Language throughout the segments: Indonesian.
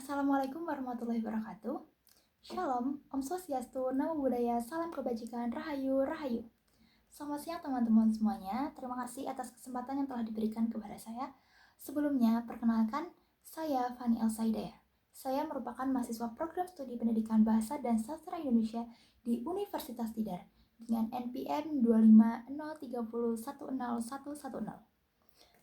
Assalamualaikum warahmatullahi wabarakatuh. Shalom, Om Swastiastu, Namo Buddhaya, Salam Kebajikan, Rahayu, Rahayu. Selamat siang teman-teman semuanya. Terima kasih atas kesempatan yang telah diberikan kepada saya. Sebelumnya, perkenalkan, saya Fani Elsaidaya. Saya merupakan mahasiswa program studi pendidikan bahasa dan sastra Indonesia di Universitas Tidar dengan NPM 250301010.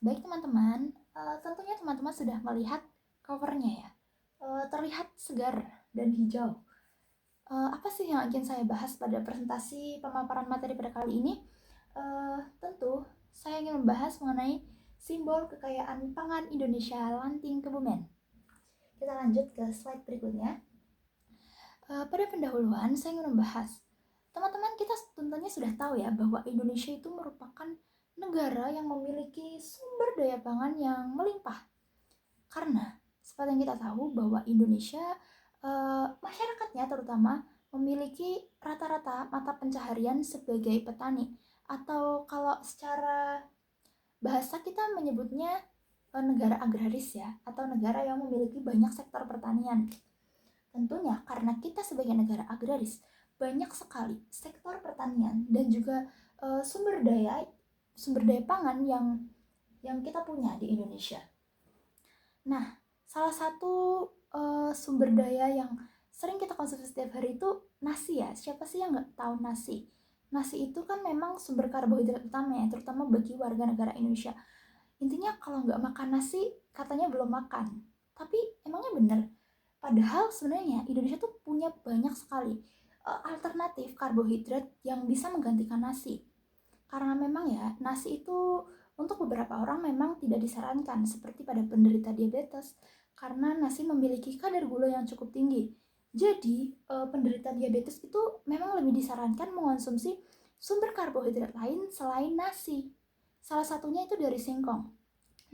Baik teman-teman, tentunya teman-teman sudah melihat covernya ya. Terlihat segar dan hijau. Apa sih yang ingin saya bahas pada presentasi pemaparan materi pada kali ini? Tentu saya ingin membahas mengenai simbol kekayaan pangan Indonesia, lanting Kebumen. Kita lanjut ke slide berikutnya. Pada pendahuluan saya ingin membahas, teman-teman kita tentunya sudah tahu ya bahwa Indonesia itu merupakan negara yang memiliki sumber daya pangan yang melimpah. Karena seperti yang kita tahu bahwa Indonesia masyarakatnya terutama memiliki rata-rata mata pencaharian sebagai petani, atau kalau secara bahasa kita menyebutnya negara agraris ya, atau negara yang memiliki banyak sektor pertanian. Tentunya karena kita sebagai negara agraris banyak sekali sektor pertanian dan juga sumber daya pangan yang kita punya di Indonesia. Nah, salah satu sumber daya yang sering kita konsumsi setiap hari itu nasi ya. Siapa sih yang nggak tahu nasi? Nasi itu kan memang sumber karbohidrat utama ya, terutama bagi warga negara Indonesia. Intinya kalau nggak makan nasi, katanya belum makan. Tapi emangnya bener? Padahal sebenarnya Indonesia tuh punya banyak sekali alternatif karbohidrat yang bisa menggantikan nasi. Karena memang ya, nasi itu untuk beberapa orang memang tidak disarankan, seperti pada penderita diabetes, karena nasi memiliki kadar gula yang cukup tinggi. Jadi, penderita diabetes itu memang lebih disarankan mengonsumsi sumber karbohidrat lain selain nasi. Salah satunya itu dari singkong.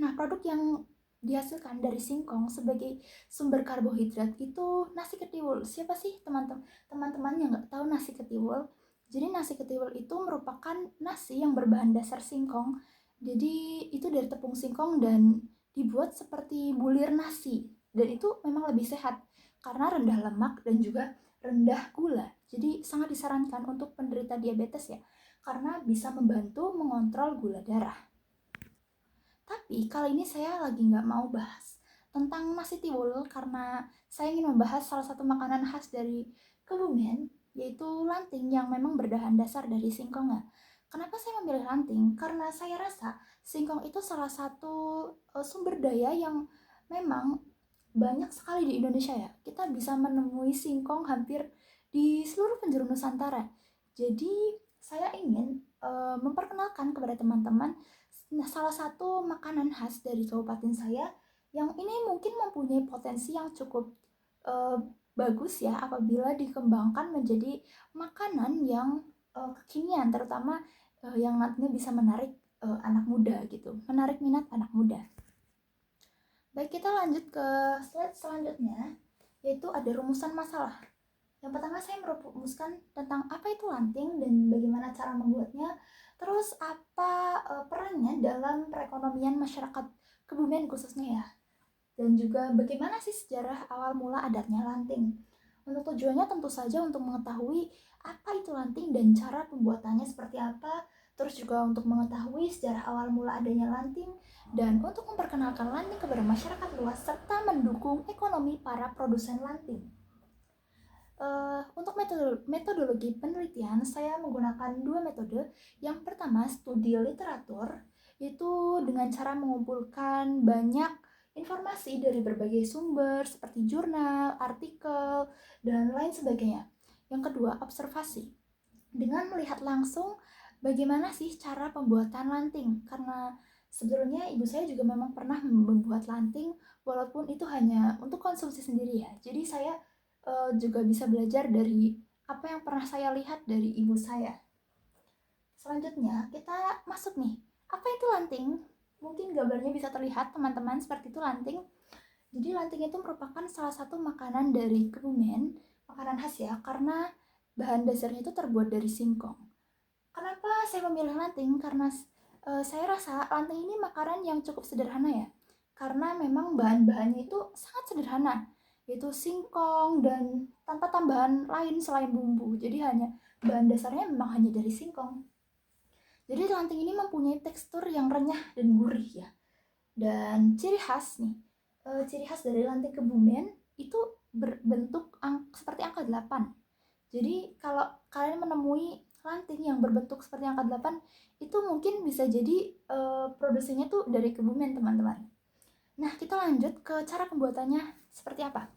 Nah, produk yang dihasilkan dari singkong sebagai sumber karbohidrat itu nasi ketiwul. Siapa sih teman-teman yang nggak tahu nasi ketiwul? Jadi nasi ketiwul itu merupakan nasi yang berbahan dasar singkong. Jadi itu dari tepung singkong dan dibuat seperti bulir nasi. Dan itu memang lebih sehat karena rendah lemak dan juga rendah gula. Jadi sangat disarankan untuk penderita diabetes ya, karena bisa membantu mengontrol gula darah. Tapi kali ini saya lagi nggak mau bahas tentang nasi tiwul karena saya ingin membahas salah satu makanan khas dari Kebumen, yaitu lanting yang memang berbahan dasar dari singkong ya. Kenapa saya memilih lanting? Karena saya rasa singkong itu salah satu sumber daya yang memang banyak sekali di Indonesia ya. Kita bisa menemui singkong hampir di seluruh penjuru Nusantara. Jadi saya ingin memperkenalkan kepada teman-teman salah satu makanan khas dari kabupaten saya yang ini mungkin mempunyai potensi yang cukup bagus ya apabila dikembangkan menjadi makanan yang kekinian, terutama yang nantinya bisa menarik anak muda gitu, menarik minat anak muda. Baik, kita lanjut ke slide selanjutnya, yaitu ada rumusan masalah. Yang pertama saya merumuskan tentang apa itu lanting dan bagaimana cara membuatnya, terus apa perannya dalam perekonomian masyarakat Kebumen khususnya ya, dan juga bagaimana sih sejarah awal mula adatnya lanting. Untuk tujuannya tentu saja untuk mengetahui apa itu lanting dan cara pembuatannya seperti apa, terus juga untuk mengetahui sejarah awal mula adanya lanting, dan untuk memperkenalkan lanting kepada masyarakat luas serta mendukung ekonomi para produsen lanting. Untuk metodologi penelitian, saya menggunakan dua metode. Yang pertama, studi literatur, yaitu dengan cara mengumpulkan banyak informasi dari berbagai sumber seperti jurnal, artikel, dan lain sebagainya. Yang kedua, observasi. Dengan melihat langsung bagaimana sih cara pembuatan lanting, karena sebetulnya ibu saya juga memang pernah membuat lanting, walaupun itu hanya untuk konsumsi sendiri ya. Jadi saya juga bisa belajar dari apa yang pernah saya lihat dari ibu saya. Selanjutnya kita masuk nih, apa itu lanting? Mungkin gambarnya bisa terlihat teman-teman, seperti itu lanting. Jadi lanting itu merupakan salah satu makanan dari Kebumen, makanan khas ya, karena bahan dasarnya itu terbuat dari singkong. Kenapa saya memilih lanting? Karena saya rasa lanting ini makanan yang cukup sederhana ya, karena memang bahan-bahannya itu sangat sederhana. yaitu singkong dan tanpa tambahan lain selain bumbu. Jadi hanya bahan dasarnya memang hanya dari singkong. Jadi lanting ini mempunyai tekstur yang renyah dan gurih ya. Dan ciri khas nih, ciri khas dari lanting Kebumen itu berbentuk seperti angka 8. Jadi kalau kalian menemui lanting yang berbentuk seperti angka 8, itu mungkin bisa jadi produksinya tuh dari Kebumen, teman-teman. Nah, kita lanjut ke cara pembuatannya seperti apa.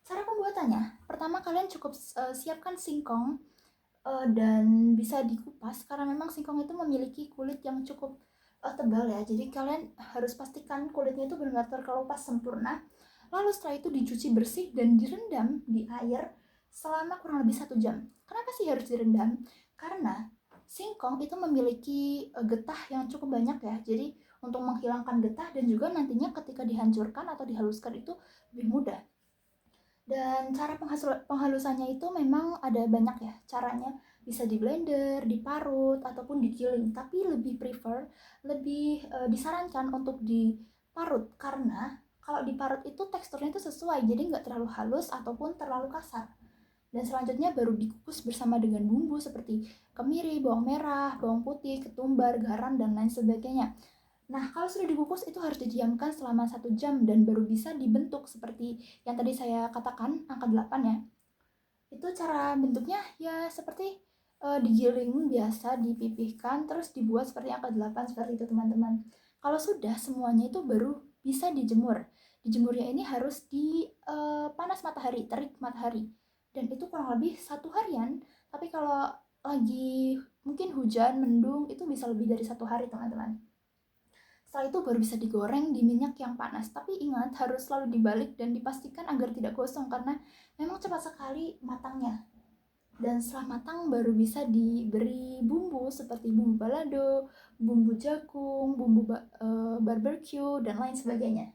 Cara pembuatannya, pertama kalian cukup siapkan singkong dan bisa dikupas karena memang singkong itu memiliki kulit yang cukup tebal ya. Jadi kalian harus pastikan kulitnya itu benar-benar terkelupas sempurna. Lalu setelah itu dicuci bersih dan direndam di air selama kurang lebih 1 jam. Kenapa sih harus direndam? Karena singkong itu memiliki getah yang cukup banyak ya. Jadi untuk menghilangkan getah dan juga nantinya ketika dihancurkan atau dihaluskan itu lebih mudah. Dan cara penghalusannya itu memang ada banyak ya caranya. Bisa di blender, diparut, ataupun digiling. Tapi lebih disarankan untuk diparut. Karena kalau diparut itu teksturnya itu sesuai, jadi nggak terlalu halus ataupun terlalu kasar. Dan selanjutnya baru dikukus bersama dengan bumbu seperti kemiri, bawang merah, bawang putih, ketumbar, garam, dan lain sebagainya. Nah, kalau sudah dikukus itu harus didiamkan selama 1 jam dan baru bisa dibentuk seperti yang tadi saya katakan, angka 8 ya. Itu cara bentuknya ya seperti digiling biasa, dipipihkan, terus dibuat seperti angka 8 seperti itu, teman-teman. Kalau sudah semuanya itu baru bisa dijemur. Dijemurnya ini harus di panas matahari, terik matahari. Dan itu kurang lebih 1 harian, tapi kalau lagi mungkin hujan, mendung, itu bisa lebih dari 1 hari, teman-teman. Setelah itu baru bisa digoreng di minyak yang panas. Tapi ingat, harus selalu dibalik dan dipastikan agar tidak gosong karena memang cepat sekali matangnya. Dan setelah matang baru bisa diberi bumbu seperti bumbu balado, bumbu jagung, bumbu barbecue, dan lain sebagainya.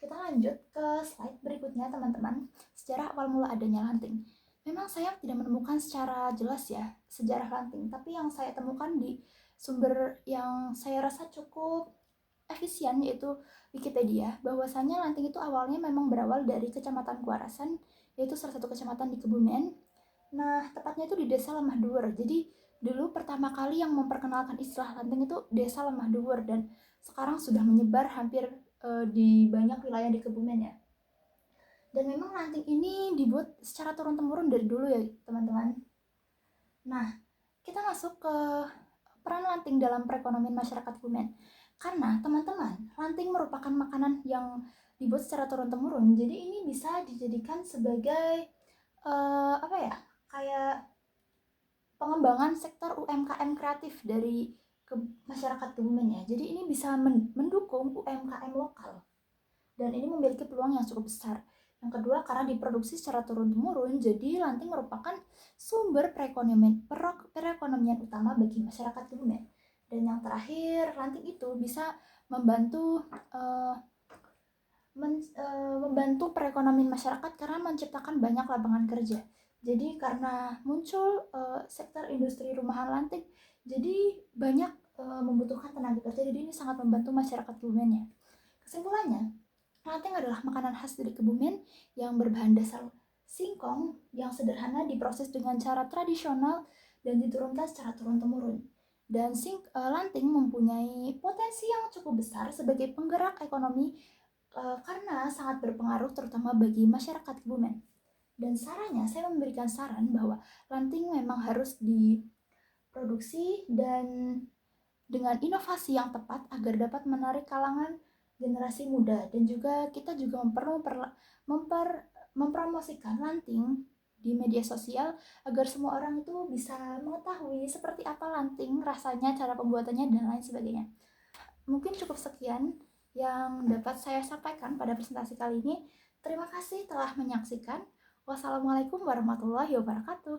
Kita lanjut ke slide berikutnya, teman-teman. Sejarah awal mula adanya lanting. Memang saya tidak menemukan secara jelas ya sejarah lanting, tapi yang saya temukan di sumber yang saya rasa cukup efisien yaitu Wikipedia, bahwasannya lanting itu awalnya memang berawal dari Kecamatan Kuarasan, yaitu salah satu kecamatan di Kebumen. Nah, tepatnya itu di Desa Lemah Dhuwur. Jadi dulu pertama kali yang memperkenalkan istilah lanting itu Desa Lemah Dhuwur, dan sekarang sudah menyebar hampir di banyak wilayah di Kebumen ya. Dan memang lanting ini dibuat secara turun-temurun dari dulu ya, teman-teman. Nah, kita masuk ke peran lanting dalam perekonomian masyarakat Kebumen. Karena, teman-teman, lanting merupakan makanan yang dibuat secara turun-temurun. Jadi ini bisa dijadikan sebagai kayak pengembangan sektor UMKM kreatif dari masyarakat Kebumen ya. Jadi ini bisa mendukung UMKM lokal. Dan ini memiliki peluang yang cukup besar. Yang kedua, karena diproduksi secara turun-temurun, jadi lanting merupakan sumber perekonomian utama bagi masyarakat Kebumen. Dan yang terakhir, lanting itu bisa membantu membantu perekonomian masyarakat karena menciptakan banyak lapangan kerja. Jadi karena muncul sektor industri rumahan lanting, jadi banyak membutuhkan tenaga kerja. Jadi ini sangat membantu masyarakat Kebumen ya. Kesimpulannya, lanting adalah makanan khas dari Kebumen yang berbahan dasar singkong yang sederhana, diproses dengan cara tradisional dan diturunkan secara turun-temurun. Dan lanting mempunyai potensi yang cukup besar sebagai penggerak ekonomi karena sangat berpengaruh terutama bagi masyarakat Kebumen. Dan sarannya, saya memberikan saran bahwa lanting memang harus diproduksi dan dengan inovasi yang tepat agar dapat menarik kalangan generasi muda. Dan juga kita juga perlu mempromosikan lanting di media sosial agar semua orang itu bisa mengetahui seperti apa lanting, rasanya, cara pembuatannya, dan lain sebagainya. Mungkin cukup sekian yang dapat saya sampaikan pada presentasi kali ini. Terima kasih telah menyaksikan. Wassalamualaikum warahmatullahi wabarakatuh.